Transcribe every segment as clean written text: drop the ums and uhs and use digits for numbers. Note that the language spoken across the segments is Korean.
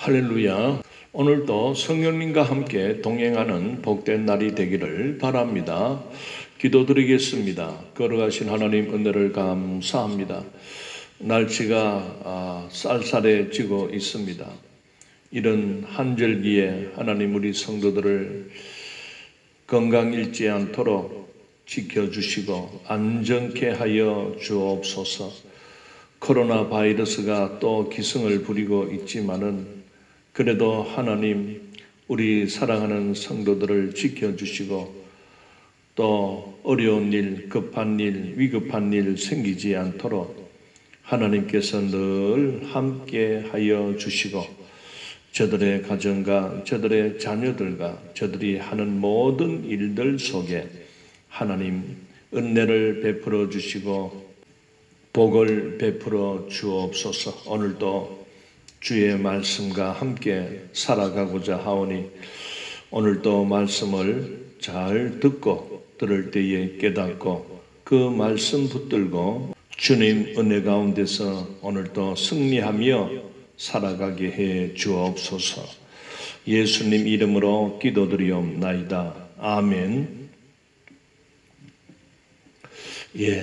할렐루야. 오늘도 성령님과 함께 동행하는 복된 날이 되기를 바랍니다. 기도드리겠습니다. 걸어가신 하나님 은혜를 감사합니다. 날씨가 쌀쌀해지고 있습니다. 이런 한절기에 하나님 우리 성도들을 건강 잃지 않도록 지켜주시고 안전케 하여 주옵소서. 코로나 바이러스가 또 기승을 부리고 있지만은 그래도 하나님 우리 사랑하는 성도들을 지켜주시고 또 어려운 일, 급한 일, 위급한 일 생기지 않도록 하나님께서 늘 함께 하여 주시고 저들의 가정과 저들의 자녀들과 저들이 하는 모든 일들 속에 하나님 은혜를 베풀어 주시고 복을 베풀어 주옵소서. 오늘도 주의 말씀과 함께 살아가고자 하오니 오늘도 말씀을 잘 듣고 들을 때에 깨닫고 그 말씀 붙들고 주님 은혜 가운데서 오늘도 승리하며 살아가게 해 주옵소서. 예수님 이름으로 기도드리옵나이다. 아멘.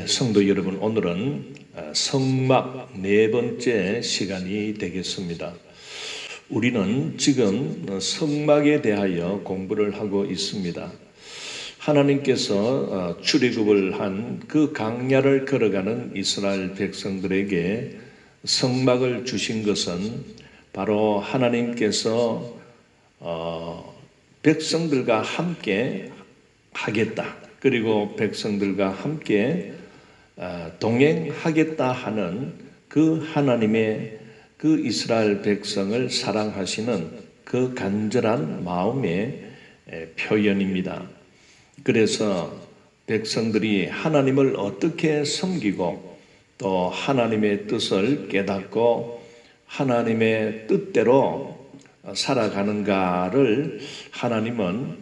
성도 여러분, 오늘은 성막 네 번째 시간이 되겠습니다. 우리는 지금 성막에 대하여 공부를 하고 있습니다. 하나님께서 출애굽을 한 그 광야를 걸어가는 이스라엘 백성들에게 성막을 주신 것은 바로 하나님께서 백성들과 함께 하겠다. 그리고 백성들과 함께 동행하겠다 하는 그 하나님의 그 이스라엘 백성을 사랑하시는 그 간절한 마음의 표현입니다. 그래서 백성들이 하나님을 어떻게 섬기고 또 하나님의 뜻을 깨닫고 하나님의 뜻대로 살아가는가를 하나님은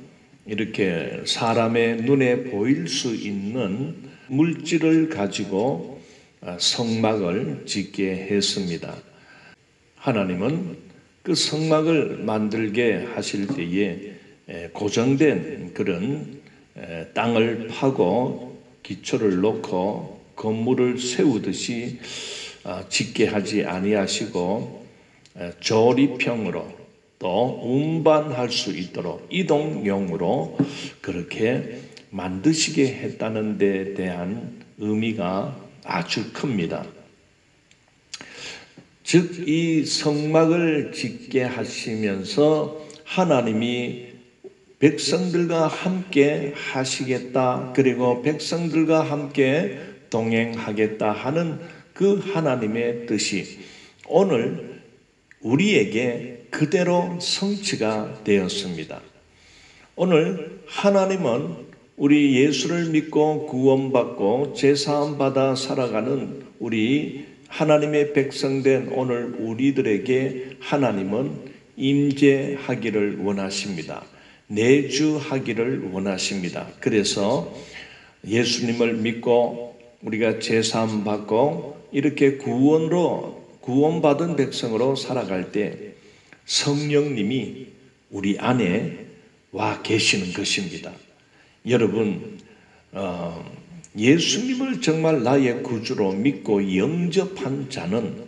이렇게 사람의 눈에 보일 수 있는 물질을 가지고 성막을 짓게 했습니다. 하나님은 그 성막을 만들게 하실 때에 고정된 그런 땅을 파고 기초를 놓고 건물을 세우듯이 짓게 하지 아니하시고 조립형으로 또 운반할 수 있도록 이동용으로 그렇게 만드시게 했다는 데 대한 의미가 아주 큽니다. 즉, 이 성막을 짓게 하시면서 하나님이 백성들과 함께 하시겠다, 그리고 백성들과 함께 동행하겠다 하는 그 하나님의 뜻이 오늘 우리에게 그대로 성취가 되었습니다. 오늘 하나님은 우리 예수를 믿고 구원받고 제사함 받아 살아가는 우리 하나님의 백성된 오늘 우리들에게 하나님은 임재하기를 원하십니다. 내주하기를 원하십니다. 그래서 예수님을 믿고 우리가 제사함 받고 이렇게 구원받은 백성으로 살아갈 때 성령님이 우리 안에 와 계시는 것입니다. 여러분, 예수님을 정말 나의 구주로 믿고 영접한 자는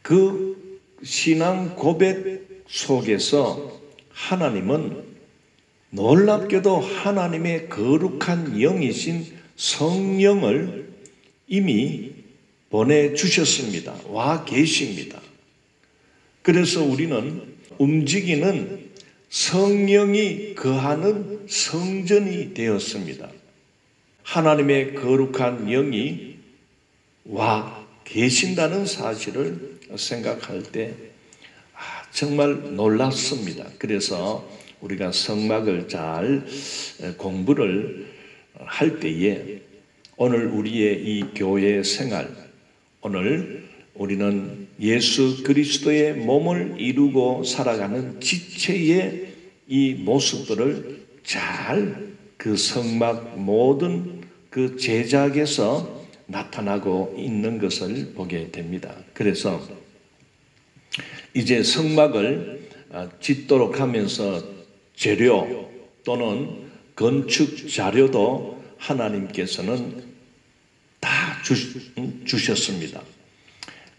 그 신앙 고백 속에서 하나님은 놀랍게도 하나님의 거룩한 영이신 성령을 이미 보내주셨습니다. 와 계십니다. 그래서 우리는 움직이는 성령이 거하는 성전이 되었습니다. 하나님의 거룩한 영이 와 계신다는 사실을 생각할 때 정말 놀랍습니다. 그래서 우리가 성막을 잘 공부를 할 때에 오늘 우리의 이 교회 생활, 오늘 우리는 예수 그리스도의 몸을 이루고 살아가는 지체의 이 모습들을 잘 그 성막 모든 그 제작에서 나타나고 있는 것을 보게 됩니다. 그래서 이제 성막을 짓도록 하면서 재료 또는 건축 자료도 하나님께서는 다 주셨습니다.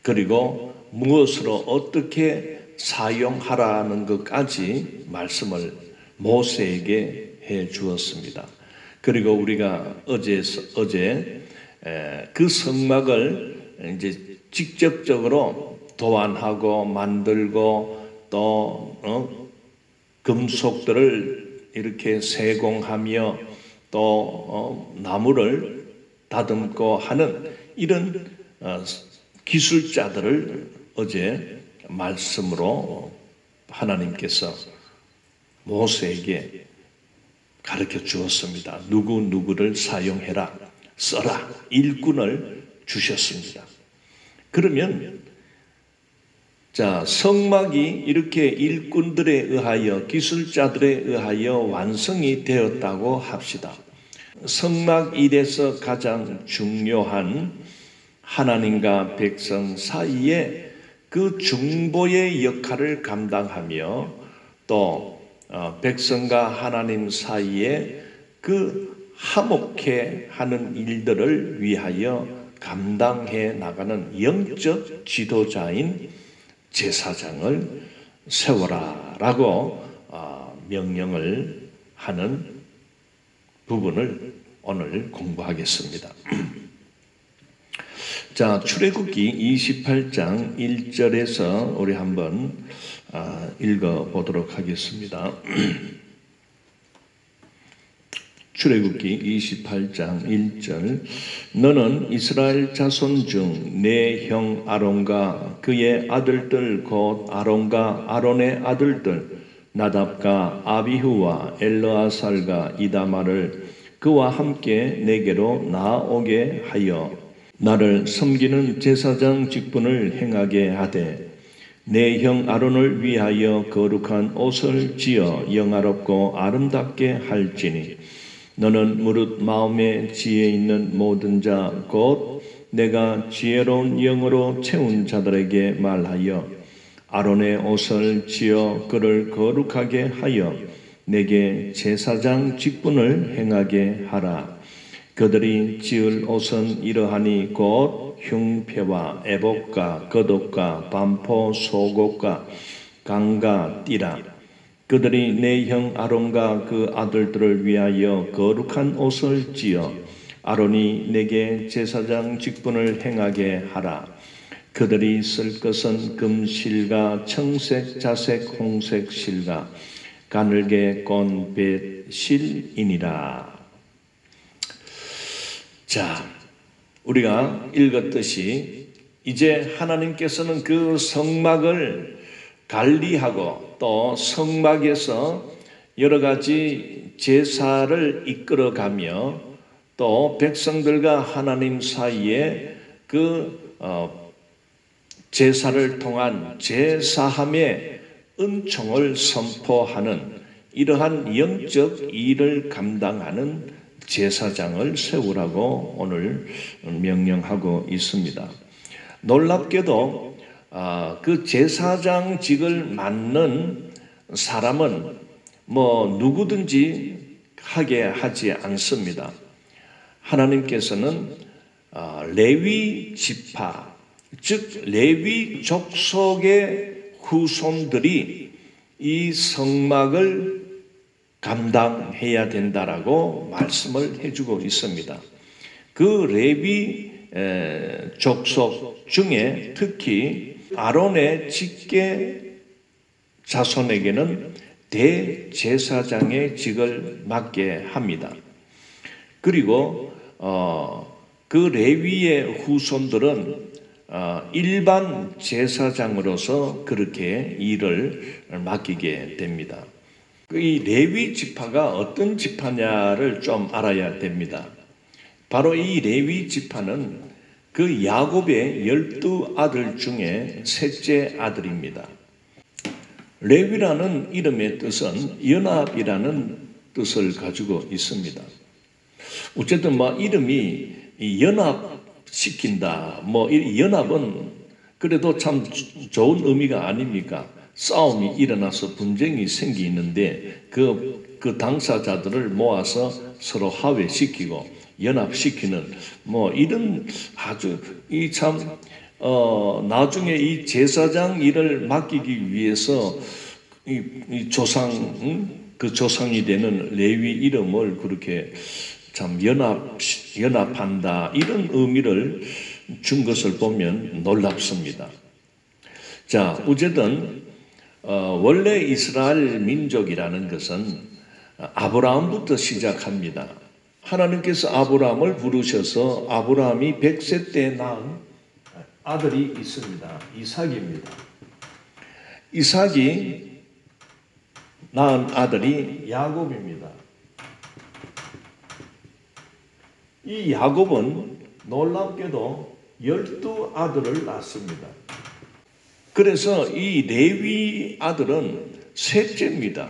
그리고 무엇으로 어떻게 사용하라는 것까지 말씀을 모세에게 해 주었습니다. 그리고 우리가 어제 그 성막을 이제 직접적으로 도안하고 만들고 또 금속들을 이렇게 세공하며 또 나무를 다듬고 하는 이런 기술자들을 어제 말씀으로 하나님께서 모세에게 가르쳐 주었습니다. 누구를 사용해라, 써라, 일꾼을 주셨습니다. 그러면 자, 성막이 이렇게 일꾼들에 의하여 기술자들에 의하여 완성이 되었다고 합시다. 성막 일에서 가장 중요한 하나님과 백성 사이에 그 중보의 역할을 감당하며 또 백성과 하나님 사이에 그 화목해 하는 일들을 위하여 감당해 나가는 영적 지도자인 제사장을 세워라라고 명령을 하는 부분을 오늘 공부하겠습니다. 자, 출애굽기 28장 1절에서 우리 한번 읽어보도록 하겠습니다. 출애굽기 28장 1절 너는 이스라엘 자손 중 내 형 아론과 그의 아들들 곧 아론과 아론의 아들들 나답과 아비후와 엘르아살과 이다말을 그와 함께 내게로 나오게 하여 나를 섬기는 제사장 직분을 행하게 하되 내 형 아론을 위하여 거룩한 옷을 지어 영화롭고 아름답게 할지니 너는 무릇 마음에 지혜 있는 모든 자 곧 내가 지혜로운 영으로 채운 자들에게 말하여 아론의 옷을 지어 그를 거룩하게 하여 내게 제사장 직분을 행하게 하라. 그들이 지을 옷은 이러하니 곧 흉패와 애복과 겉옷과 반포 속옷과 강과 띠라. 그들이 내 형 아론과 그 아들들을 위하여 거룩한 옷을 지어 아론이 내게 제사장 직분을 행하게 하라. 그들이 쓸 것은 금실과 청색, 자색, 홍색 실과 가늘게 꼰 벳실이니라. 자, 우리가 읽었듯이 이제 하나님께서는 그 성막을 관리하고 또 성막에서 여러 가지 제사를 이끌어가며 또 백성들과 하나님 사이에 그 제사를 통한 제사함의 은총을 선포하는 이러한 영적 일을 감당하는 제사장을 세우라고 오늘 명령하고 있습니다. 놀랍게도 그 제사장직을 맡는 사람은 누구든지 하게 하지 않습니다. 하나님께서는 레위 지파, 즉 레위 족속의 후손들이 이 성막을 감당해야 된다라고 말씀을 해주고 있습니다. 그 레위 족속 중에 특히 아론의 직계 자손에게는 대제사장의 직을 맡게 합니다. 그리고 그 레위의 후손들은 일반 제사장으로서 그렇게 일을 맡기게 됩니다. 이 레위 지파가 어떤 지파냐를 좀 알아야 됩니다. 바로 이 레위 지파는 그 야곱의 12아들 중에 셋째 아들입니다. 레위라는 이름의 뜻은 연합이라는 뜻을 가지고 있습니다. 어쨌든 이름이 연합시킨다. 이 연합은 그래도 참 좋은 의미가 아닙니까? 싸움이 일어나서 분쟁이 생기는데 그 당사자들을 모아서 서로 화해시키고 연합시키는 뭐 이런 아주 이 참 나중에 이 제사장 일을 맡기기 위해서 이 조상 그 조상이 되는 레위 이름을 그렇게 참 연합한다 이런 의미를 준 것을 보면 놀랍습니다. 자, 어쨌든 원래 이스라엘 민족이라는 것은 아브라함부터 시작합니다. 하나님께서 아브라함을 부르셔서 아브라함이 100세 때 낳은 아들이 있습니다. 이삭입니다. 이삭이 낳은 아들이 야곱입니다. 이 야곱은 놀랍게도 12아들을 낳습니다. 그래서 이 레위 아들은 셋째입니다.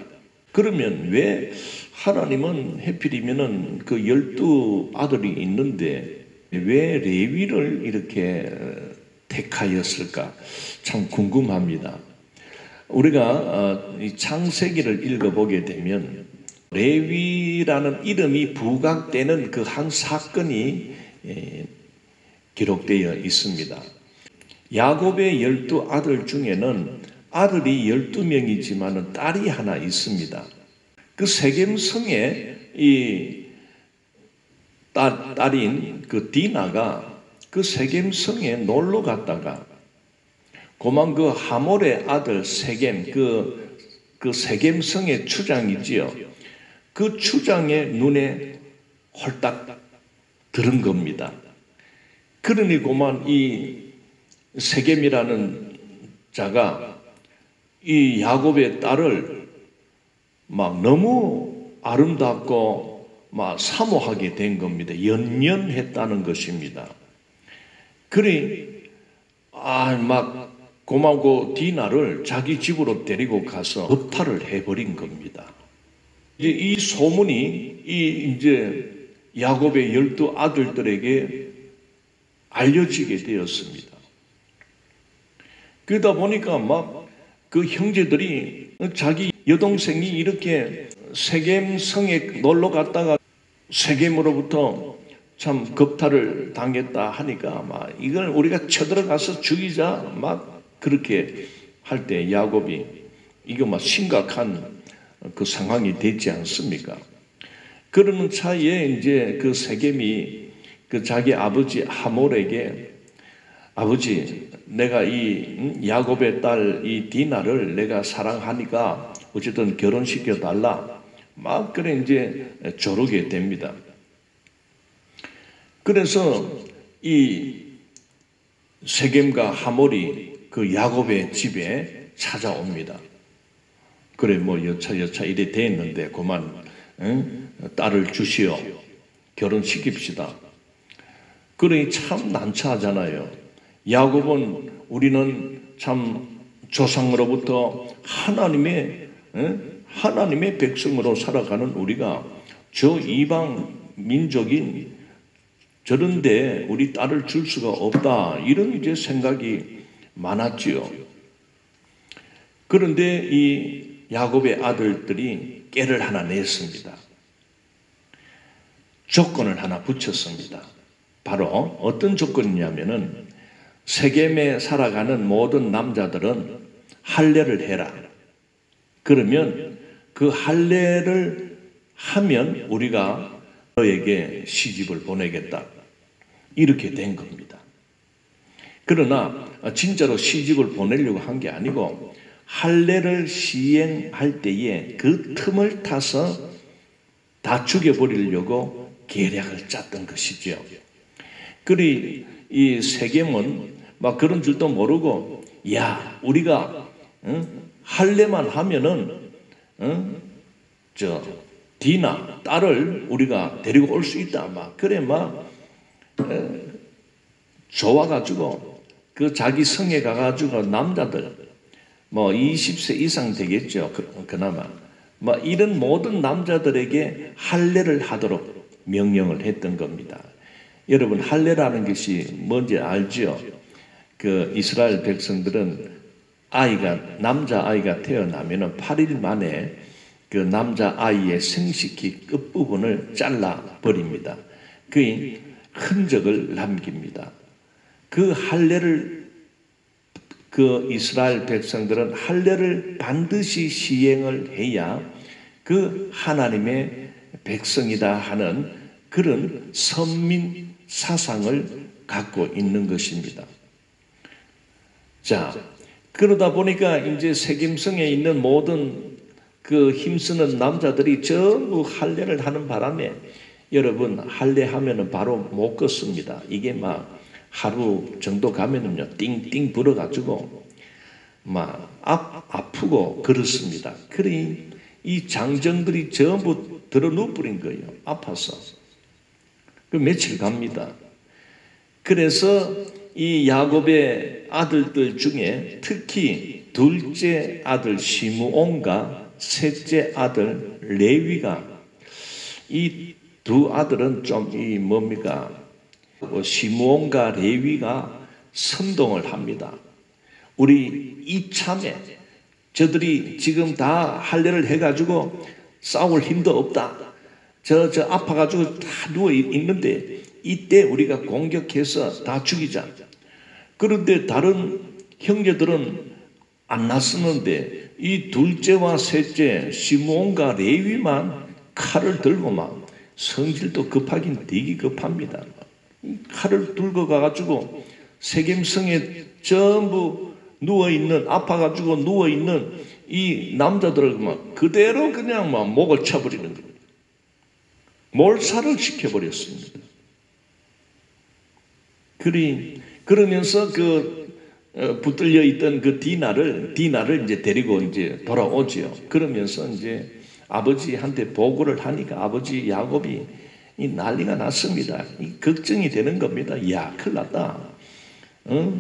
그러면 왜 하나님은 해필이면은 그 12아들이 있는데 왜 레위를 이렇게 택하였을까? 참 궁금합니다. 우리가 이 창세기를 읽어보게 되면 레위라는 이름이 부각되는 그 한 사건이 기록되어 있습니다. 야곱의 12아들 중에는 아들이 12명이지만 딸이 하나 있습니다. 그 세겜성에 이 딸인 그 디나가 그 세겜성에 놀러 갔다가 고만 그 하몰의 아들 세겜 그 세겜성의 추장이지요. 그 추장의 눈에 홀딱 들은 겁니다. 그러니 고만 이 세겜이라는 자가 이 야곱의 딸을 막 너무 아름답고 막 사모하게 된 겁니다. 연연했다는 것입니다. 그리 막 고마고 디나를 자기 집으로 데리고 가서 겁탈을 해버린 겁니다. 이제 이 소문이 이제 야곱의 12아들들에게 알려지게 되었습니다. 그러다 보니까 막 그 형제들이 자기 여동생이 이렇게 세겜성에 놀러 갔다가 세겜으로부터 참 겁탈을 당했다 하니까 막 이걸 우리가 쳐들어가서 죽이자 막 그렇게 할 때 야곱이 이거 막 심각한 그 상황이 되지 않습니까? 그러는 차에 이제 그 세겜이 그 자기 아버지 하몰에게 아버지 내가 이 야곱의 딸 이 디나를 내가 사랑하니까 어쨌든 결혼시켜 달라 막 그래 이제 조르게 됩니다. 그래서 이 세겜과 하몰이 그 야곱의 집에 찾아옵니다. 그래 뭐 여차 이래 됐는데 그만 딸을 주시오 결혼시킵시다. 그러니 참 난처하잖아요. 야곱은 우리는 참 조상으로부터 하나님의 백성으로 살아가는 우리가 저 이방 민족인 저런데 우리 딸을 줄 수가 없다 이런 이제 생각이 많았지요. 그런데 이 야곱의 아들들이 깨를 하나 냈습니다. 조건을 하나 붙였습니다. 바로 어떤 조건이냐면은 세겜에 살아가는 모든 남자들은 할례를 해라. 그러면 그 할례를 하면 우리가 너에게 시집을 보내겠다. 이렇게 된 겁니다. 그러나 진짜로 시집을 보내려고 한 게 아니고 할례를 시행할 때에 그 틈을 타서 다 죽여버리려고 계략을 짰던 것이죠. 그리 이 세겜은 막 그런 줄도 모르고 야 우리가 할례만 하면은 저 디나 딸을 우리가 데리고 올 수 있다 막 그래 막 좋아가지고 그 자기 성에 가가지고 남자들 뭐 20세 이상 되겠죠 그나마 뭐 이런 모든 남자들에게 할례를 하도록 명령을 했던 겁니다. 여러분 할례라는 것이 뭔지 알죠? 그 이스라엘 백성들은 남자 아이가 태어나면은 8일 만에 그 남자 아이의 생식기 끝부분을 잘라 버립니다. 그 흔적을 남깁니다. 그 할례를 그 이스라엘 백성들은 할례를 반드시 시행을 해야 그 하나님의 백성이다 하는 그런 선민 사상을 갖고 있는 것입니다. 자, 그러다 보니까 이제 세겜성에 있는 모든 그 힘쓰는 남자들이 전부 할례를 하는 바람에 여러분 할례하면은 바로 못 걷습니다. 이게 막 하루 정도 가면은요 띵띵 불어가지고 막 아프고 그렇습니다. 그러니 이 장정들이 전부 들어 누워버린 거예요. 아파서. 그 며칠 갑니다. 그래서 이 야곱의 아들들 중에 특히 둘째 아들 시므온과 셋째 아들 레위가 이 두 아들은 좀 시므온과 레위가 선동을 합니다. 우리 이참에 저들이 지금 다 할례를 해가지고 싸울 힘도 없다. 저 아파가지고 다 누워 있는데 이때 우리가 공격해서 다 죽이자. 그런데 다른 형제들은 안 나서는데 이 둘째와 셋째 시므온과 레위만 칼을 들고 막 성질도 급하긴 되게 급합니다. 칼을 들고 가가지고 세겜성에 전부 누워있는 아파가지고 누워있는 이 남자들을 막 그대로 그냥 막 목을 쳐버리는 거예요. 몰살을 시켜버렸습니다. 그러면서 붙들려 있던 그 디나를 이제 데리고 이제 돌아오지요. 그러면서 이제 아버지한테 보고를 하니까 아버지 야곱이 난리가 났습니다. 걱정이 되는 겁니다. 야, 큰일 났다.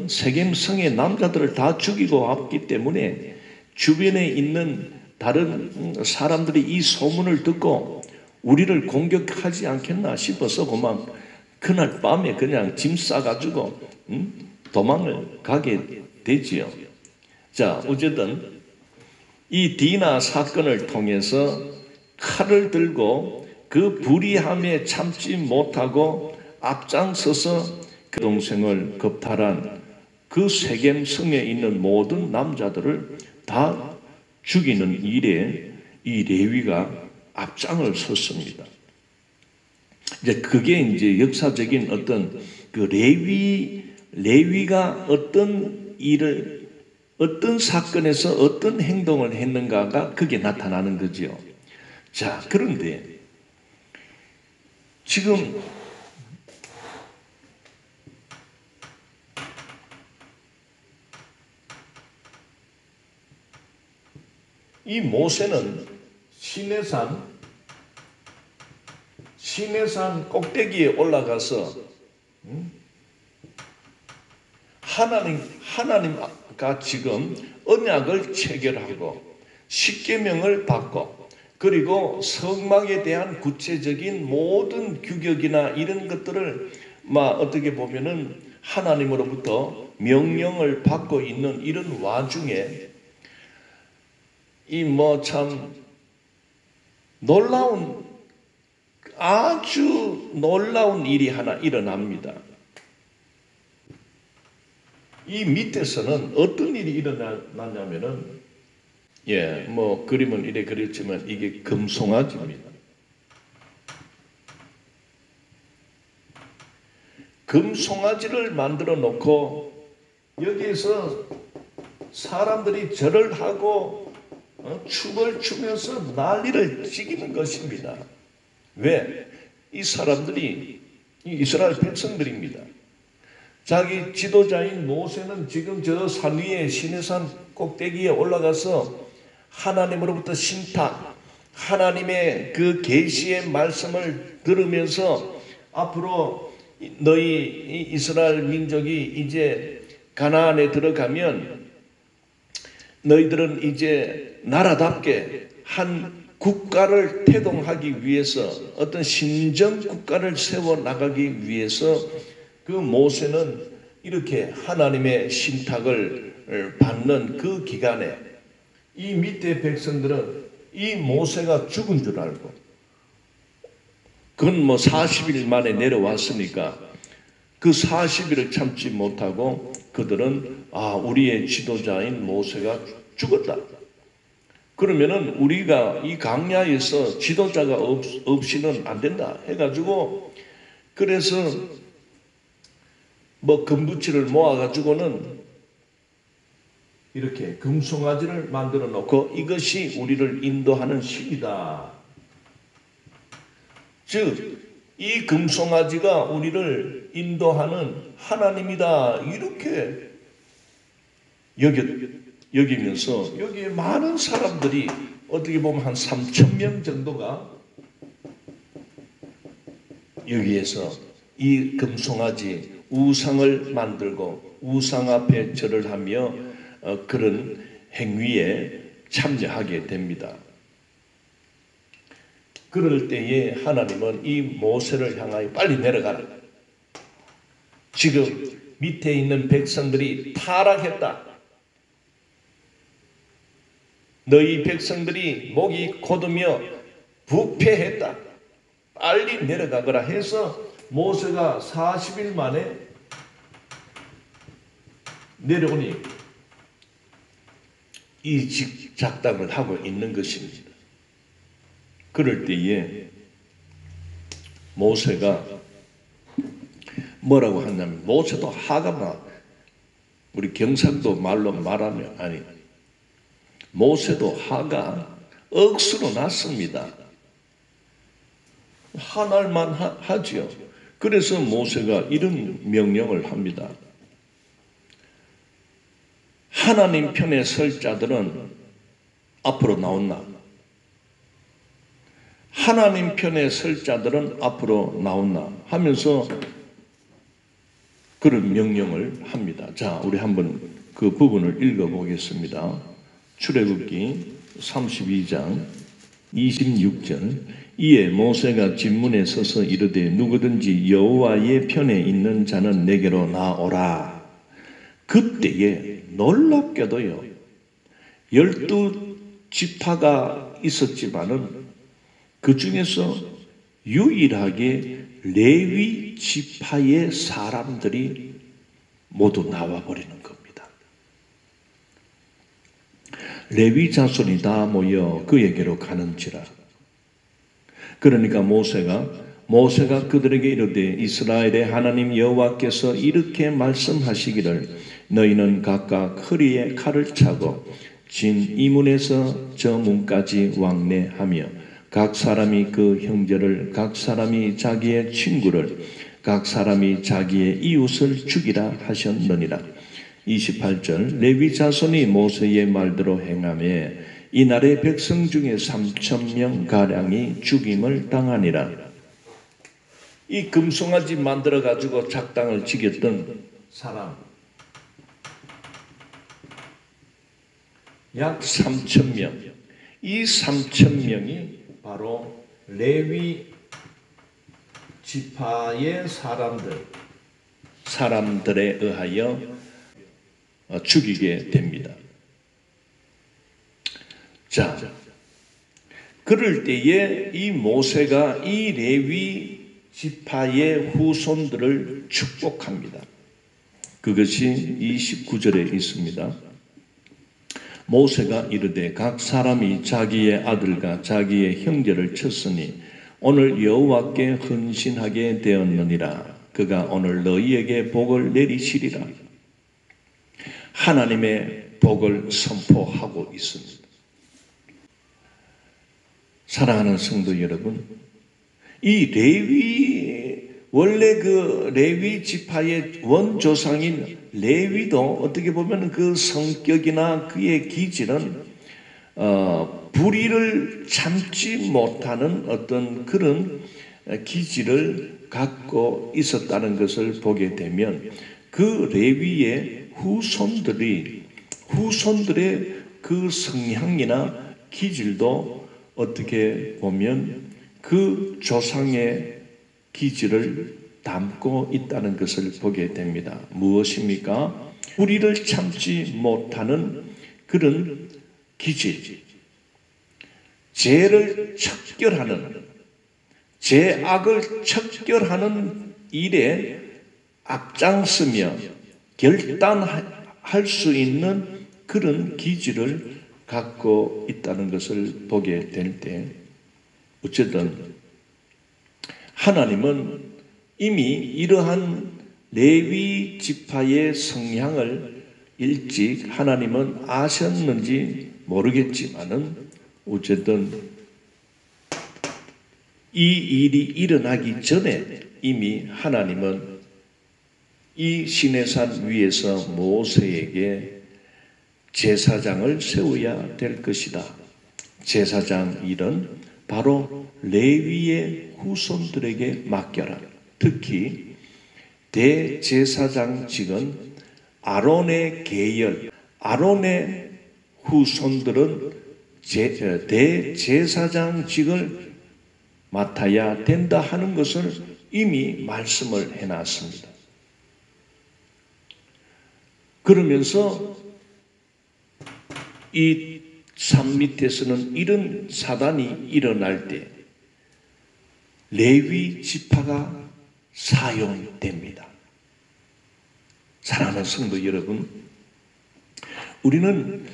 세겜성의 남자들을 다 죽이고 왔기 때문에 주변에 있는 다른 사람들이 이 소문을 듣고 우리를 공격하지 않겠나 싶어서 그날 밤에 그냥 짐 싸가지고 도망을 가게 되지요. 자, 어쨌든 이 디나 사건을 통해서 칼을 들고 그 불의함에 참지 못하고 앞장서서 그 동생을 겁탈한 그 세겜성에 있는 모든 남자들을 다 죽이는 일에 이 레위가 앞장을 섰습니다. 이제 그게 이제 역사적인 어떤 그 레위가 어떤 사건에서 어떤 행동을 했는가가 그게 나타나는 거지요. 자, 그런데 지금 이 모세는 시내산 꼭대기에 올라가서 하나님과 지금 언약을 체결하고 십계명을 받고 그리고 성막에 대한 구체적인 모든 규격이나 이런 것들을 어떻게 보면은 하나님으로부터 명령을 받고 있는 이런 와중에 이 참 아주 놀라운 일이 하나 일어납니다. 이 밑에서는 어떤 일이 일어나냐면은 그림은 이래 그렸지만 이게 금송아지입니다. 금송아지를 만들어 놓고 여기에서 사람들이 절을 하고 춤을 추면서 난리를 지기는 것입니다. 왜? 이 사람들이 이스라엘 백성들입니다. 자기 지도자인 모세는 지금 저 산 위에 시내산 꼭대기에 올라가서 하나님으로부터 신탁, 하나님의 그 계시의 말씀을 들으면서 앞으로 너희 이스라엘 민족이 이제 가나안에 들어가면 너희들은 이제 나라답게 한 국가를 태동하기 위해서 어떤 신정 국가를 세워나가기 위해서 그 모세는 이렇게 하나님의 신탁을 받는 그 기간에 이 밑에 백성들은 이 모세가 죽은 줄 알고, 그건 뭐 40일 만에 내려왔으니까 그 40일을 참지 못하고 그들은 우리의 지도자인 모세가 죽었다. 그러면은 우리가 이 광야에서 지도자가 없이는 안 된다 해가지고, 그래서 뭐 금붙이를 모아가지고는 이렇게 금송아지를 만들어 놓고 이것이 우리를 인도하는 신이다. 즉, 이 금송아지가 우리를 인도하는 하나님이다. 이렇게 여기면서 여기에 많은 사람들이 어떻게 보면 한 3,000명 정도가 여기에서 이 금송아지 우상을 만들고 우상 앞에 절을 하며 그런 행위에 참여하게 됩니다. 그럴 때에 하나님은 이 모세를 향하여 빨리 내려가라. 지금 밑에 있는 백성들이 타락했다. 너희 백성들이 목이 곧으며 부패했다. 빨리 내려가거라 해서 모세가 40일 만에 내려오니 이 작담을 하고 있는 것입니다. 그럴 때에 모세가 뭐라고 하냐면, 모세도 하가 우리 경상도 말로 말하면 모세도 하가 억수로 났습니다. 화날만 하지요. 그래서 모세가 이런 명령을 합니다. 하나님 편에 설 자들은 앞으로 나온나. 하나님 편에 설 자들은 앞으로 나온나 하면서 그런 명령을 합니다. 자, 우리 한번 그 부분을 읽어보겠습니다. 출애굽기 32장 26절. 이에 모세가 진문에 서서 이르되 누구든지 여호와의 편에 있는 자는 내게로 나오라. 그때에 놀랍게도요, 12지파가 있었지만은 그 중에서 유일하게 레위 지파의 사람들이 모두 나와버리는 겁니다. 레위 자손이 다 모여 그에게로 가는지라. 그러니까 모세가 그들에게 이르되 이스라엘의 하나님 여호와께서 이렇게 말씀하시기를 너희는 각각 허리에 칼을 차고 진 이 문에서 저 문까지 왕래하며 각 사람이 그 형제를, 각 사람이 자기의 친구를, 각 사람이 자기의 이웃을 죽이라 하셨느니라. 28절. 레위 자손이 모세의 말대로 행하며 이날의 백성 중에 3,000명 가량이 죽임을 당하니라. 이 금송아지 만들어 가지고 작당을 지켰던 사람 약 3,000명. 이 3,000명이 바로 레위 지파의 사람들에 의하여 죽이게 됩니다. 자, 그럴 때에 이 모세가 이 레위 지파의 후손들을 축복합니다. 그것이 29절에 있습니다. 모세가 이르되 각 사람이 자기의 아들과 자기의 형제를 쳤으니 오늘 여호와께 헌신하게 되었느니라. 그가 오늘 너희에게 복을 내리시리라. 하나님의 복을 선포하고 있습니다. 사랑하는 성도 여러분, 이 원래 그 레위 지파의 원조상인 레위도 어떻게 보면 그 성격이나 그의 기질은 불의를 참지 못하는 어떤 그런 기질을 갖고 있었다는 것을 보게 되면 그 레위의 후손들의 그 성향이나 기질도 어떻게 보면 그 조상의 기질을 담고 있다는 것을 보게 됩니다. 무엇입니까? 우리를 참지 못하는 그런 기질, 죄를 척결하는, 죄악을 척결하는 일에 앞장서며 결단할 수 있는 그런 기질을 갖고 있다는 것을 보게 될 때, 어쨌든 하나님은 이미 이러한 레위 지파의 성향을 일찍 하나님은 아셨는지 모르겠지만은 어쨌든 이 일이 일어나기 전에 이미 하나님은 이 시내산 위에서 모세에게 제사장을 세워야 될 것이다. 제사장 일은 바로 레위의 후손들에게 맡겨라. 특히 대제사장직은 아론의 계열, 아론의 후손들은 대제사장직을 맡아야 된다 하는 것을 이미 말씀을 해놨습니다. 그러면서 이 산 밑에서는 이런 사단이 일어날 때 레위 지파가 사용됩니다. 사랑하는 성도 여러분, 우리는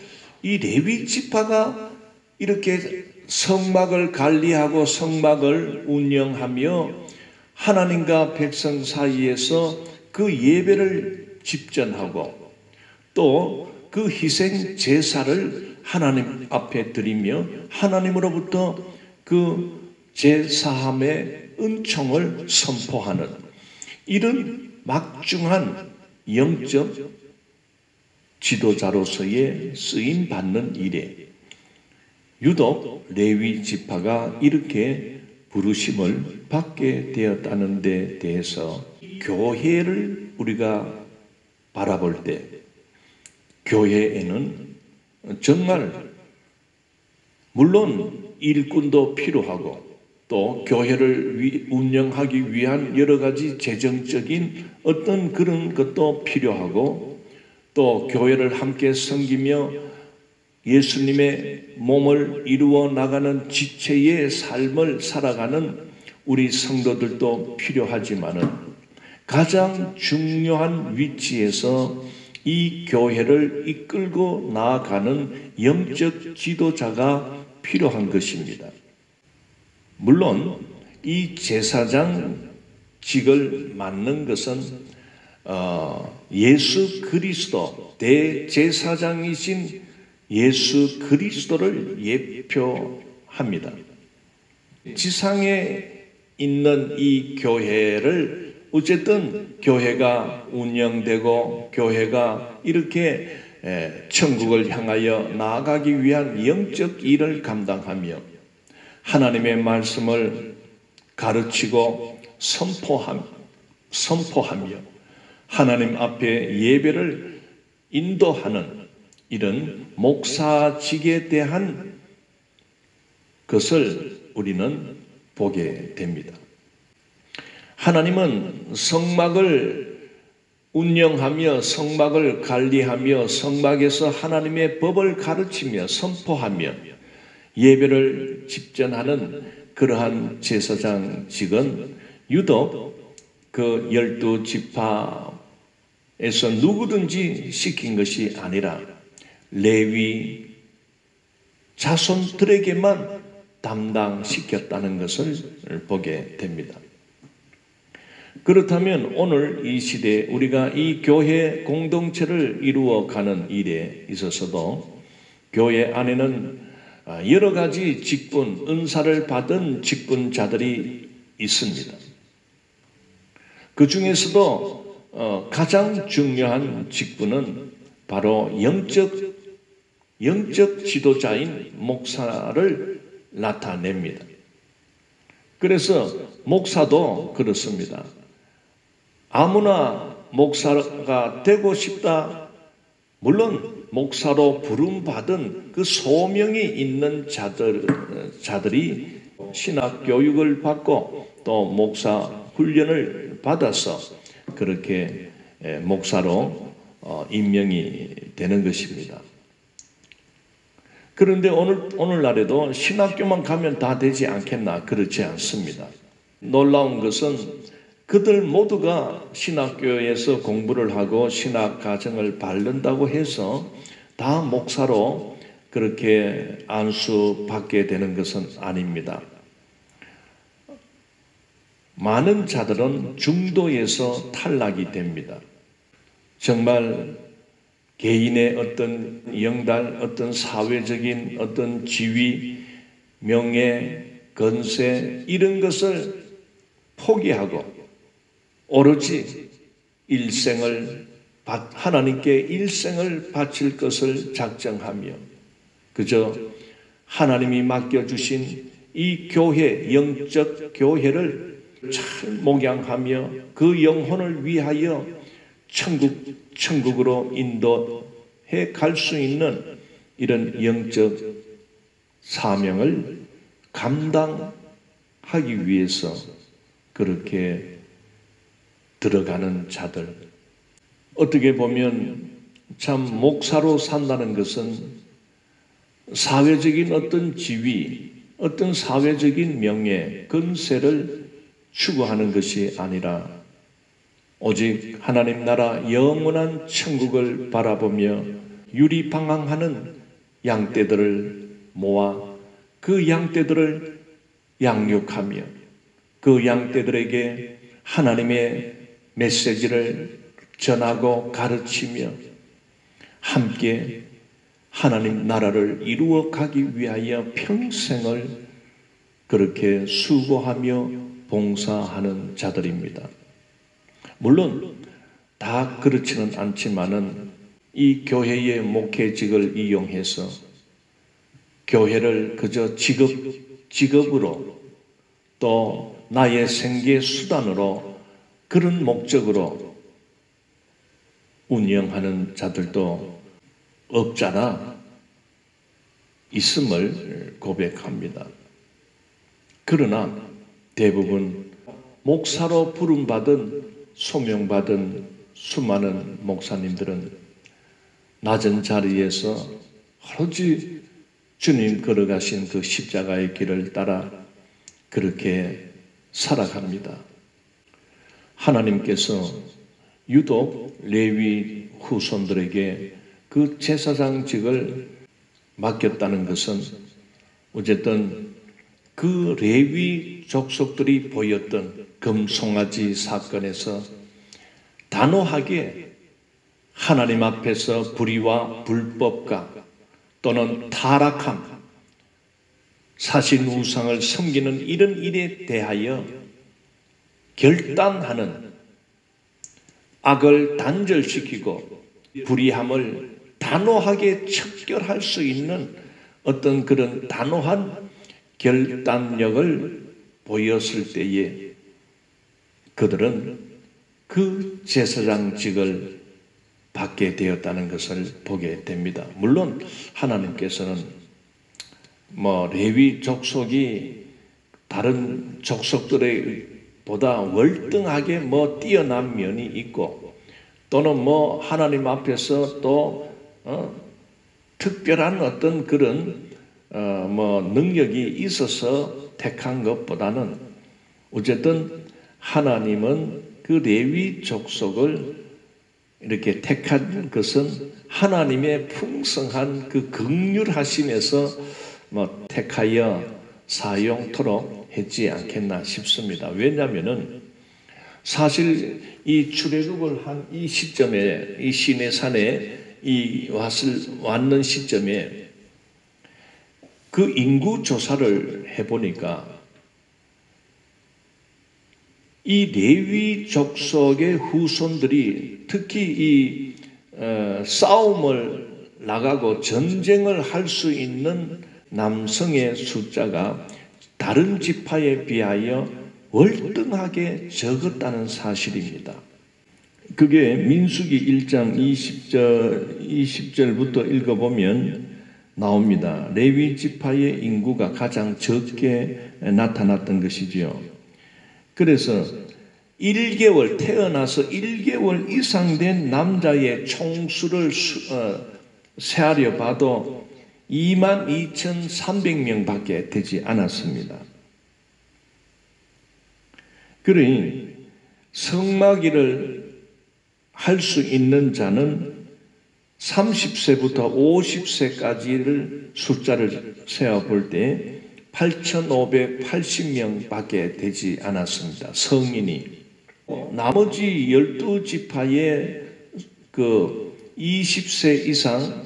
이 레위 지파가 이렇게 성막을 관리하고 성막을 운영하며 하나님과 백성 사이에서 그 예배를 집전하고 또 그 희생 제사를 하나님 앞에 드리며 하나님으로부터 그 제사함의 은총을 선포하는 이런 막중한 영적 지도자로서의 쓰임받는 일에 유독 레위 지파가 이렇게 부르심을 받게 되었다는 데 대해서 교회를 우리가 바라볼 때 교회에는 정말 물론 일꾼도 필요하고 또 교회를 운영하기 위한 여러 가지 재정적인 어떤 그런 것도 필요하고 또 교회를 함께 섬기며 예수님의 몸을 이루어 나가는 지체의 삶을 살아가는 우리 성도들도 필요하지만은 가장 중요한 위치에서 이 교회를 이끌고 나아가는 영적 지도자가 필요한 것입니다. 물론 이 제사장직을 맡는 것은 예수 그리스도 대제사장이신 예수 그리스도를 예표합니다. 지상에 있는 이 교회를 어쨌든 교회가 운영되고 교회가 이렇게 천국을 향하여 나아가기 위한 영적 일을 감당하며 하나님의 말씀을 가르치고 선포하며 하나님 앞에 예배를 인도하는 이런 목사직에 대한 것을 우리는 보게 됩니다. 하나님은 성막을 운영하며 성막을 관리하며 성막에서 하나님의 법을 가르치며 선포하며 예배를 집전하는 그러한 제사장직은 유독 그 12지파에서 누구든지 시킨 것이 아니라 레위 자손들에게만 담당시켰다는 것을 보게 됩니다. 그렇다면 오늘 이 시대에 우리가 이 교회 공동체를 이루어가는 일에 있어서도 교회 안에는 여러 가지 직분, 은사를 받은 직분자들이 있습니다. 그 중에서도 가장 중요한 직분은 바로 영적 지도자인 목사를 나타냅니다. 그래서 목사도 그렇습니다. 아무나 목사가 되고 싶다. 물론 목사로 부름받은 그 소명이 있는 자들이 신학 교육을 받고 또 목사 훈련을 받아서 그렇게 목사로 임명이 되는 것입니다. 그런데 오늘날에도 신학교만 가면 다 되지 않겠나? 그렇지 않습니다. 놀라운 것은 그들 모두가 신학교에서 공부를 하고 신학 과정을 밟는다고 해서 다 목사로 그렇게 안수받게 되는 것은 아닙니다. 많은 자들은 중도에서 탈락이 됩니다. 정말 개인의 어떤 영달, 어떤 사회적인 어떤 지위, 명예, 건세 이런 것을 포기하고 오로지 하나님께 일생을 바칠 것을 작정하며 그저 하나님이 맡겨주신 이 교회, 영적 교회를 잘 목양하며 그 영혼을 위하여 천국으로 인도해 갈 수 있는 이런 영적 사명을 감당하기 위해서 그렇게 들어가는 자들. 어떻게 보면 참 목사로 산다는 것은 사회적인 어떤 지위, 어떤 사회적인 명예, 건세를 추구하는 것이 아니라 오직 하나님 나라 영원한 천국을 바라보며 유리방황하는 양떼들을 모아 그 양떼들을 양육하며 그 양떼들에게 하나님의 메시지를 전하고 가르치며 함께 하나님 나라를 이루어 가기 위하여 평생을 그렇게 수고하며 봉사하는 자들입니다. 물론 다 그렇지는 않지만은 이 교회의 목회직을 이용해서 교회를 그저 직업으로 또 나의 생계 수단으로 그런 목적으로 운영하는 자들도 없잖아 있음을 고백합니다. 그러나 대부분 목사로 부름받은 소명받은 수많은 목사님들은 낮은 자리에서 오로지 주님 걸어가신 그 십자가의 길을 따라 그렇게 살아갑니다. 하나님께서 유독 레위 후손들에게 그 제사장직을 맡겼다는 것은 어쨌든 그 레위 족속들이 보였던 금송아지 사건에서 단호하게 하나님 앞에서 불의와 불법과 또는 타락함, 사신 우상을 섬기는 이런 일에 대하여 결단하는 악을 단절시키고 불의함을 단호하게 척결할 수 있는 어떤 그런 단호한 결단력을 보였을 때에 그들은 그 제사장직을 받게 되었다는 것을 보게 됩니다. 물론 하나님께서는 레위 족속이 다른 족속들의 보다 월등하게 뛰어난 면이 있고 또는 하나님 앞에서 또 특별한 어떤 그런 능력이 있어서 택한 것보다는 어쨌든 하나님은 그 레위 족속을 이렇게 택한 것은 하나님의 풍성한 그 긍휼하심에서 택하여 사용토록 했지 않겠나 싶습니다. 왜냐하면은 사실 이 출애굽을 한 이 시점에 이 시내 산에 왔는 시점에 그 인구 조사를 해보니까 이 레위 족속의 후손들이 특히 이 싸움을 나가고 전쟁을 할 수 있는 남성의 숫자가 다른 지파에 비하여 월등하게 적었다는 사실입니다. 그게 민수기 1장 20절부터 읽어보면 나옵니다. 레위 지파의 인구가 가장 적게 나타났던 것이지요. 그래서 1개월 태어나서 1개월 이상 된 남자의 총수를 세하려 봐도 22,300명밖에 되지 않았습니다. 그러니 성마귀를 할 수 있는 자는 30세부터 50세까지를 숫자를 세어볼 때 8,580명밖에 되지 않았습니다. 성인이. 나머지 12지파의 그 20세 이상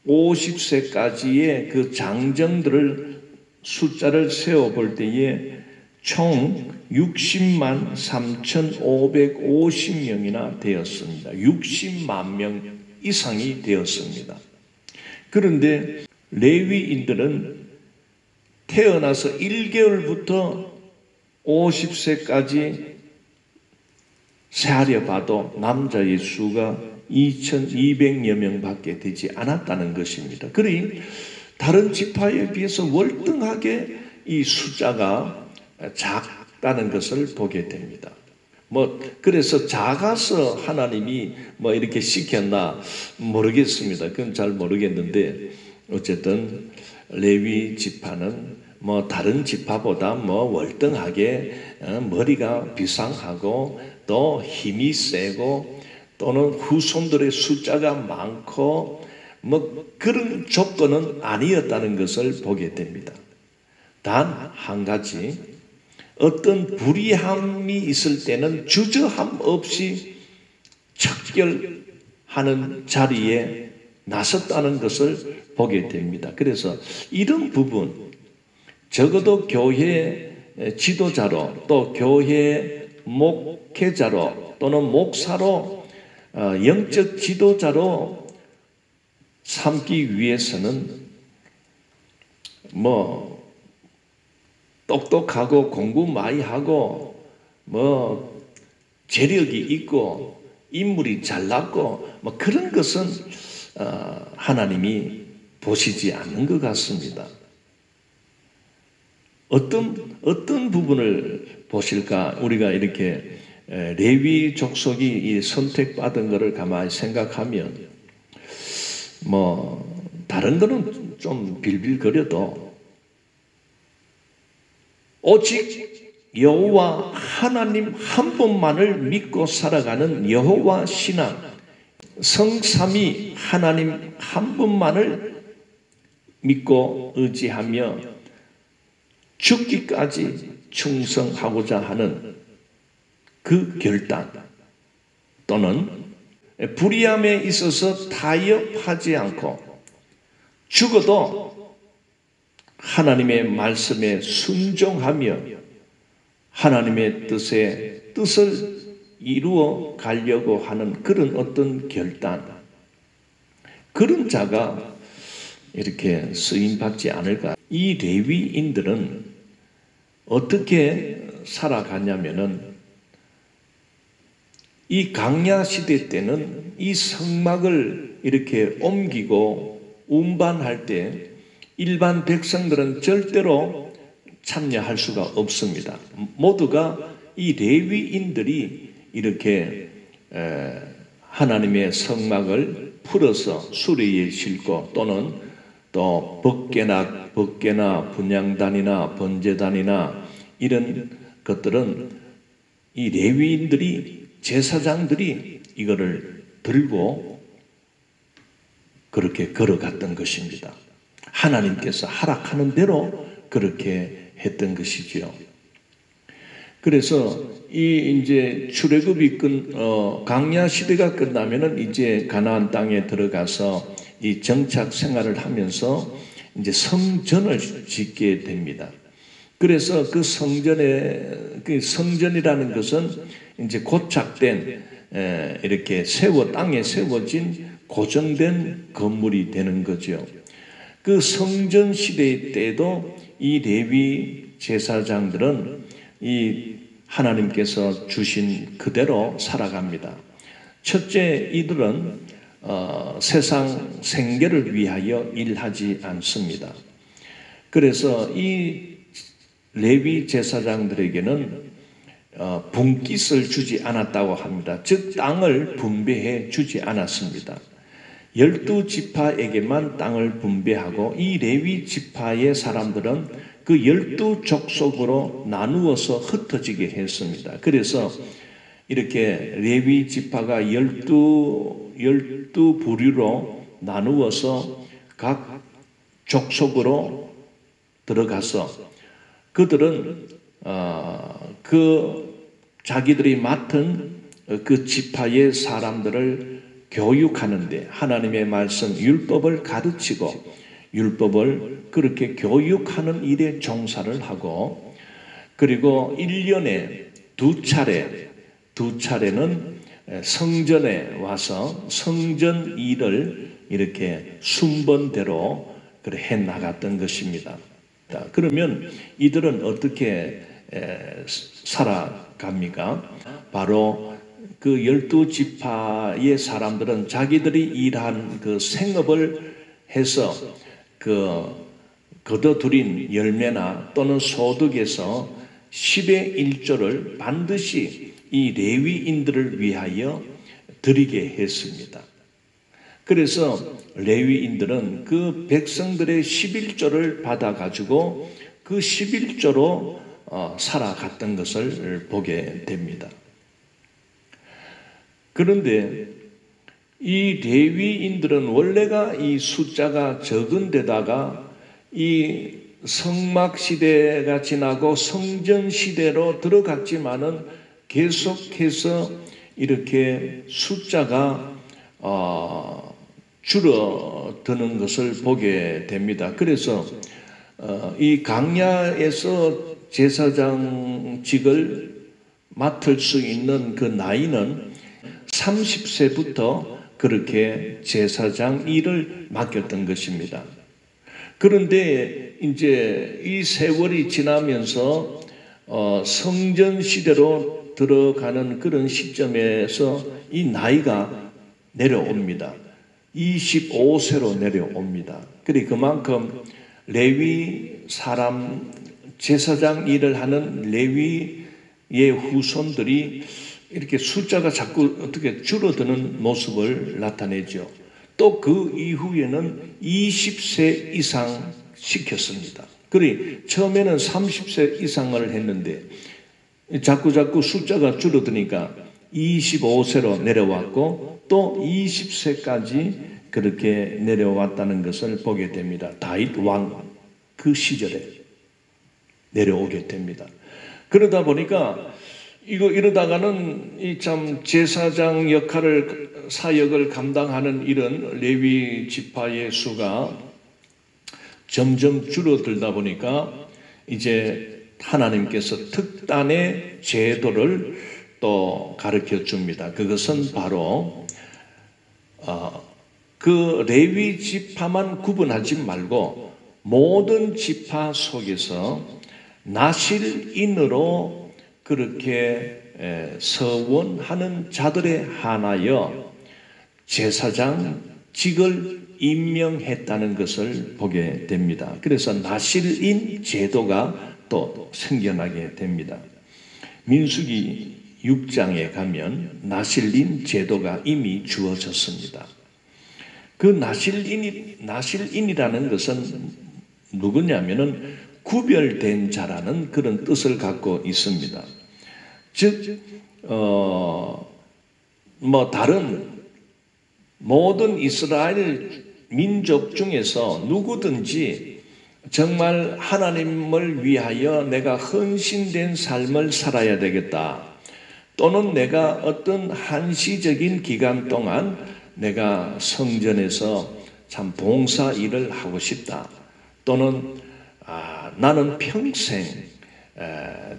50세까지의 그 장정들을 숫자를 세어볼 때에 총 60만 3,550명이나 되었습니다. 60만 명 이상이 되었습니다. 그런데 레위인들은 태어나서 1개월부터 50세까지 세하려 봐도 남자의 수가 2,200여 명밖에 되지 않았다는 것입니다. 그러니 다른 지파에 비해서 월등하게 이 숫자가 작다는 것을 보게 됩니다. 그래서 작아서 하나님이 이렇게 시켰나 모르겠습니다. 그건 잘 모르겠는데 어쨌든 레위 지파는 다른 지파보다 월등하게 머리가 비상하고 또 힘이 세고 또는 후손들의 숫자가 많고 그런 조건은 아니었다는 것을 보게 됩니다. 단 한 가지, 어떤 불의함이 있을 때는 주저함 없이 척결하는 자리에 나섰다는 것을 보게 됩니다. 그래서 이런 부분, 적어도 교회 지도자로 또 교회 목회자로 또는 목사로 영적 지도자로 삼기 위해서는 똑똑하고 공부 많이 하고 재력이 있고 인물이 잘났고 그런 것은 하나님이 보시지 않는 것 같습니다. 어떤 부분을 보실까? 우리가 이렇게 레위 족속이 선택받은 것을 가만히 생각하면 다른 거는 좀 빌빌거려도 오직 여호와 하나님 한 분만을 믿고 살아가는 여호와 신앙, 성삼위 하나님 한 분만을 믿고 의지하며 죽기까지 충성하고자 하는 그 결단 또는 불의함에 있어서 타협하지 않고 죽어도 하나님의 말씀에 순종하며 하나님의 뜻을 이루어 가려고 하는 그런 어떤 결단, 그런 자가 이렇게 쓰임받지 않을까. 이 레위인들은 어떻게 살아가냐면은 이 강야 시대 때는 이 성막을 이렇게 옮기고 운반할 때 일반 백성들은 절대로 참여할 수가 없습니다. 모두가 이 레위인들이 이렇게 하나님의 성막을 풀어서 수레에 싣고 또는 또 법궤나 분향단이나 번제단이나 이런 것들은 이 레위인들이 제사장들이 이거를 들고 그렇게 걸어갔던 것입니다. 하나님께서 허락하는 대로 그렇게 했던 것이지요. 그래서 이제 출애굽이 강야 시대가 끝나면은 이제 가나안 땅에 들어가서 이 정착 생활을 하면서 이제 성전을 짓게 됩니다. 그래서 그 성전이라는 것은 이제 고착된 이렇게 땅에 세워진 고정된 건물이 되는 거죠. 그 성전 시대 때도 이 레위 제사장들은 이 하나님께서 주신 그대로 살아갑니다. 첫째, 이들은 세상 생계를 위하여 일하지 않습니다. 그래서 이 레위 제사장들에게는 분깃을 주지 않았다고 합니다. 즉 땅을 분배해 주지 않았습니다. 12지파에게만 땅을 분배하고 이 레위 지파의 사람들은 그 12족속으로 나누어서 흩어지게 했습니다. 그래서 이렇게 레위 지파가 12부류로 나누어서 각 족속으로 들어가서 그들은 그 자기들이 맡은 그 지파의 사람들을 교육하는데 하나님의 말씀 율법을 가르치고 율법을 그렇게 교육하는 일에 종사를 하고 그리고 1년에 두 차례는 성전에 와서 성전 일을 이렇게 순번대로 해 나갔던 것입니다. 그러면 이들은 어떻게 살아갑니까? 바로 그 12지파의 사람들은 자기들이 일한 그 생업을 해서 그 거둬들인 열매나 또는 소득에서 10의 1조를 반드시 이 레위인들을 위하여 드리게 했습니다. 그래서 레위인들은 그 백성들의 11조를 받아가지고 그 11조로 살아갔던 것을 보게 됩니다. 그런데 이 레위인들은 원래가 이 숫자가 적은 데다가 이 성막 시대가 지나고 성전 시대로 들어갔지만은 계속해서 이렇게 숫자가 줄어드는 것을 보게 됩니다. 그래서 이 광야에서 제사장직을 맡을 수 있는 그 나이는 30세부터 그렇게 제사장 일을 맡겼던 것입니다. 그런데 이제 이 세월이 지나면서 성전 시대로 들어가는 그런 시점에서 이 나이가 내려옵니다. 25세로 내려옵니다. 그리고 그만큼 레위 사람 제사장 일을 하는 레위의 후손들이 이렇게 숫자가 자꾸 어떻게 줄어드는 모습을 나타내죠. 또 그 이후에는 20세 이상 시켰습니다. 그래 처음에는 30세 이상을 했는데 자꾸 숫자가 줄어드니까 25세로 내려왔고 또 20세까지 그렇게 내려왔다는 것을 보게 됩니다. 다윗 왕 그 시절에 내려오게 됩니다. 그러다 보니까 이러다가는 이 참 제사장 역할을 사역을 감당하는 이런 레위 지파의 수가 점점 줄어들다 보니까 이제 하나님께서 특단의 제도를 또 가르쳐 줍니다. 그것은 바로 그 레위 지파만 구분하지 말고 모든 지파 속에서 나실인으로 그렇게 서원하는 자들에 한하여 제사장직을 임명했다는 것을 보게 됩니다. 그래서 나실인 제도가 또 생겨나게 됩니다. 민수기 6장에 가면 나실인 제도가 이미 주어졌습니다. 그 나실인이라는 것은 누구냐면은 구별된 자라는 그런 뜻을 갖고 있습니다. 즉, 다른 모든 이스라엘 민족 중에서 누구든지 정말 하나님을 위하여 내가 헌신된 삶을 살아야 되겠다. 또는 내가 어떤 한시적인 기간 동안 내가 성전에서 참 봉사 일을 하고 싶다. 또는 나는 평생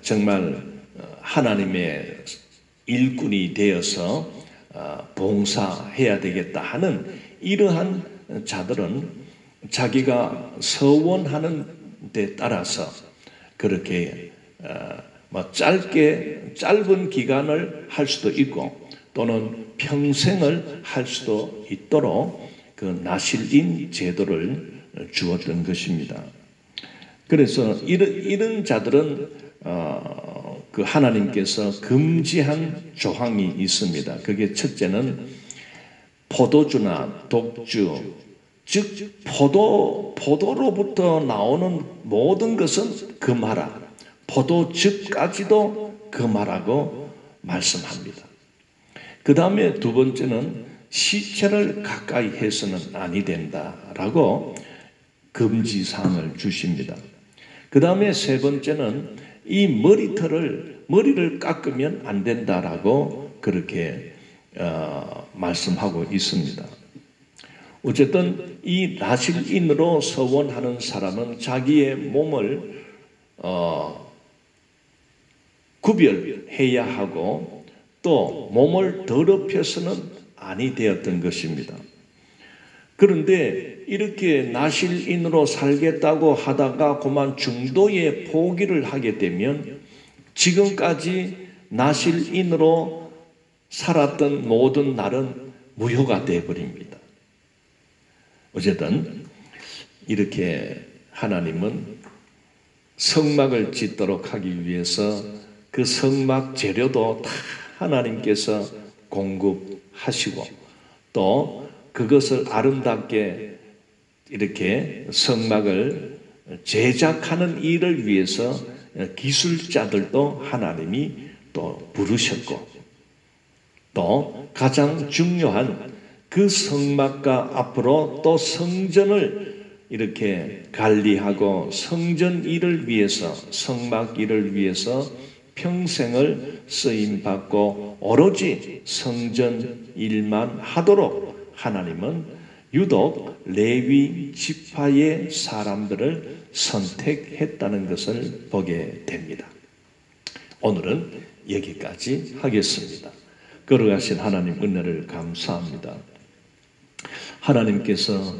정말 하나님의 일꾼이 되어서 봉사해야 되겠다 하는 이러한 자들은 자기가 서원하는 데 따라서 그렇게 짧은 기간을 할 수도 있고 또는 평생을 할 수도 있도록 그 나실인 제도를 주었던 것입니다. 그래서 이런 자들은 그 하나님께서 금지한 조항이 있습니다. 그게 첫째는 포도주나 독주, 즉 포도로부터 나오는 모든 것은 금하라. 포도즙까지도 금하라고 말씀합니다. 그 다음에 두 번째는 시체를 가까이 해서는 아니 된다라고 금지사항을 주십니다. 그 다음에 세 번째는 이 머리를 깎으면 안 된다라고 그렇게 말씀하고 있습니다. 어쨌든 이 나실인으로 서원하는 사람은 자기의 몸을 구별해야 하고 또 몸을 더럽혀서는 아니 되었던 것입니다. 그런데 이렇게 나실인으로 살겠다고 하다가 그만 중도에 포기를 하게 되면 지금까지 나실인으로 살았던 모든 날은 무효가 되어버립니다. 어쨌든 이렇게 하나님은 성막을 짓도록 하기 위해서 그 성막 재료도 다 하나님께서 공급하시고 또 그것을 아름답게 이렇게 성막을 제작하는 일을 위해서 기술자들도 하나님이 또 부르셨고 또 가장 중요한 그 성막과 앞으로 또 성전을 이렇게 관리하고 성전 일을 위해서 성막 일을 위해서 평생을 쓰임받고 오로지 성전 일만 하도록 하나님은 유독 레위 지파의 사람들을 선택했다는 것을 보게 됩니다. 오늘은 여기까지 하겠습니다. 걸어가신 하나님 은혜를 감사합니다. 하나님께서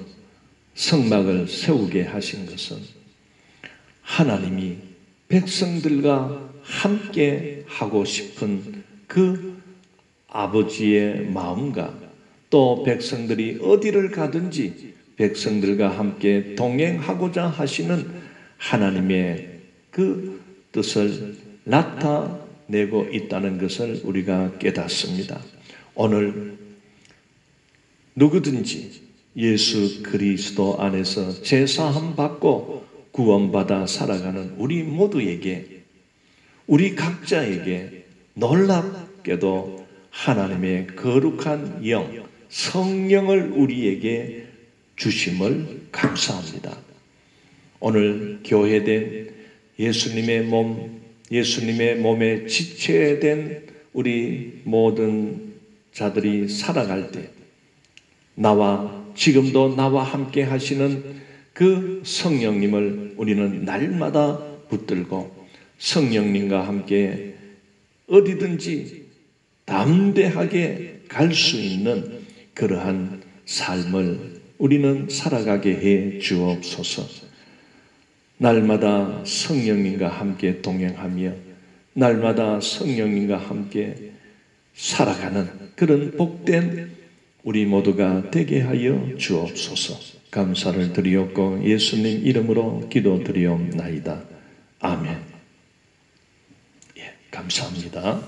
성막을 세우게 하신 것은 하나님이 백성들과 함께 하고 싶은 그 아버지의 마음과 또 백성들이 어디를 가든지 백성들과 함께 동행하고자 하시는 하나님의 그 뜻을 나타내고 있다는 것을 우리가 깨닫습니다. 오늘 누구든지 예수 그리스도 안에서 제사함 받고 구원받아 살아가는 우리 모두에게 우리 각자에게 놀랍게도 하나님의 거룩한 영 성령을 우리에게 주심을 감사합니다. 오늘 교회된 예수님의 몸에 지체된 우리 모든 자들이 살아갈 때 지금도 나와 함께 하시는 그 성령님을 우리는 날마다 붙들고 성령님과 함께 어디든지 담대하게 갈 수 있는 그러한 삶을 우리는 살아가게 해 주옵소서. 날마다 성령님과 함께 동행하며 날마다 성령님과 함께 살아가는 그런 복된 우리 모두가 되게 하여 주옵소서. 감사를 드리옵고 예수님 이름으로 기도드리옵나이다. 아멘. 감사합니다.